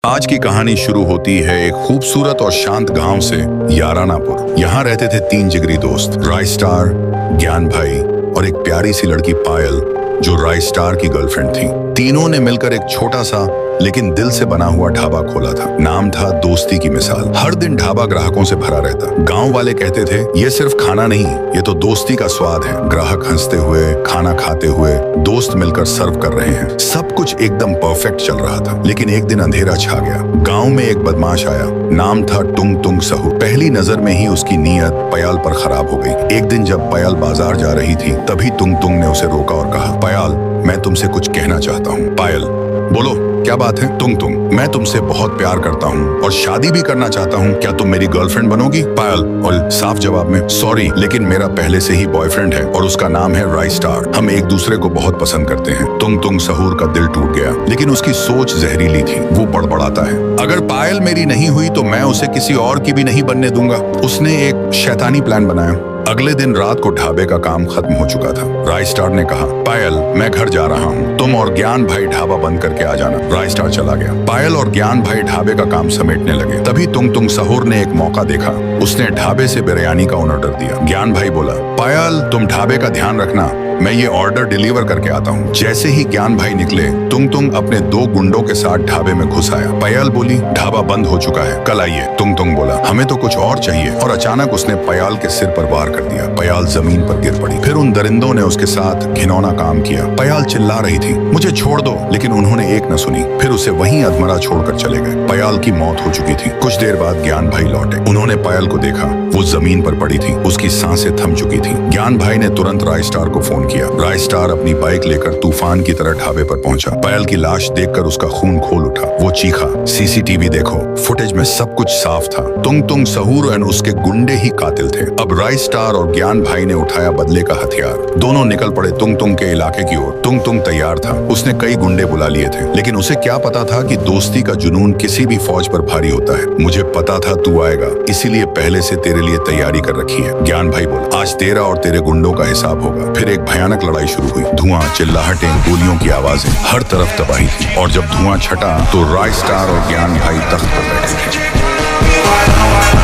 आज की कहानी शुरू होती है एक खूबसूरत और शांत गांव से, यारानापुर। यहाँ रहते थे तीन जिगरी दोस्त, रायस्टार, ज्ञान भाई और एक प्यारी सी लड़की पायल, जो रायस्टार की गर्लफ्रेंड थी। तीनों ने मिलकर एक छोटा सा लेकिन दिल से बना हुआ ढाबा खोला था। नाम था दोस्ती की मिसाल। हर दिन ढाबा ग्राहकों से भरा रहता। गांव वाले कहते थे, ये सिर्फ खाना नहीं, ये तो दोस्ती का स्वाद है। ग्राहक हंसते हुए, खाना खाते हुए, दोस्त मिलकर सर्व कर रहे हैं। सब कुछ एकदम परफेक्ट चल रहा था। लेकिन एक दिन अंधेरा छा गया। गांव में एक बदमाश आया। नाम था टुंग टुंग सहू। पहली नजर में ही उसकी नीयत पयाल पर खराब हो गई। एक दिन जब पयाल बाजार जा रही थी, तभी टुंग टुंग ने उसे रोका और कहा, पयाल, मैं तुमसे कुछ कहना चाहता हूँ। पायल, बोलो, क्या बात है? तुम मैं तुमसे बहुत प्यार करता हूँ और शादी भी करना चाहता हूँ। क्या तुम मेरी गर्लफ्रेंड बनोगी? पायल और साफ जवाब में, सॉरी, लेकिन मेरा पहले से ही बॉयफ्रेंड है और उसका नाम है रायस्टार। हम एक दूसरे को बहुत पसंद करते हैं। तुंग सहूर का दिल टूट गया, लेकिन उसकी सोच जहरीली थी। वो बड़बड़ाता है, अगर पायल मेरी नहीं हुई तो मैं उसे किसी और की भी नहीं बनने दूंगा। उसने एक शैतानी प्लान बनाया। अगले दिन रात को ढाबे का काम खत्म हो चुका था। रायस्टार ने कहा, पायल, मैं घर जा रहा हूँ, तुम और ज्ञान भाई ढाबा बंद करके आ जाना। रायस्टार चला गया। पायल और ज्ञान भाई ढाबे का काम समेटने लगे। तभी तुंग सहूर ने एक मौका देखा। उसने ढाबे से बिरयानी का ऑर्डर दिया। ज्ञान भाई बोला, पायल, तुम ढाबे का ध्यान रखना, मैं ये ऑर्डर डिलीवर करके आता हूँ। जैसे ही ज्ञान भाई निकले, तुंग अपने दो गुंडों के साथ ढाबे में घुस आया। पयाल बोली, ढाबा बंद हो चुका है, कल आइए। तुंग बोला, हमें तो कुछ और चाहिए। और अचानक उसने पयाल के सिर पर वार कर दिया। पयाल जमीन पर गिर पड़ी। फिर उन दरिंदों ने उसके साथ घिनौना काम किया। पयाल चिल्ला रही थी, मुझे छोड़ दो, लेकिन उन्होंने एक न सुनी। फिर उसे वहीं अधमरा छोड़कर चले गए। पयाल की मौत हो चुकी थी। कुछ देर बाद ज्ञान भाई लौटे। उन्होंने पयाल को देखा। वो जमीन पर पड़ी थी, उसकी सांसें थम चुकी थी। ज्ञान भाई ने तुरंत रायस्टार को फोन किया। रायस्टार अपनी बाइक लेकर तूफान की तरह ढाबे पर पहुंचा। पयाल की लाश देखकर उसका खून खोल उठा। वो चीखा, सीसीटीवी देखो, फुटेज में सब कुछ साफ था। तुंग सहूर और उसके गुंडे ही कातिल थे। अब रायस्टार और ज्ञान भाई ने उठाया बदले का हथियार। दोनों निकल पड़े तुंग के इलाके की ओर। तुंग तैयार था। उसने कई गुंडे बुला लिए थे, लेकिन उसे क्या पता था कि दोस्ती का जुनून किसी भी फौज पर भारी होता है। मुझे पता था तू आएगा, इसीलिए पहले से तेरे लिए तैयारी कर रखी है। ज्ञान भाई बोला, आज तेरा और तेरे गुंडों का हिसाब होगा। फिर एक भयानक लड़ाई शुरू हुई। धुआं, चिल्लाहटें, गोलियों की आवाजें, हर तरफ तबाही थी। और जब धुआं छटा तो रायस्टार और ज्ञान भाई तख्त पर बैठे थे।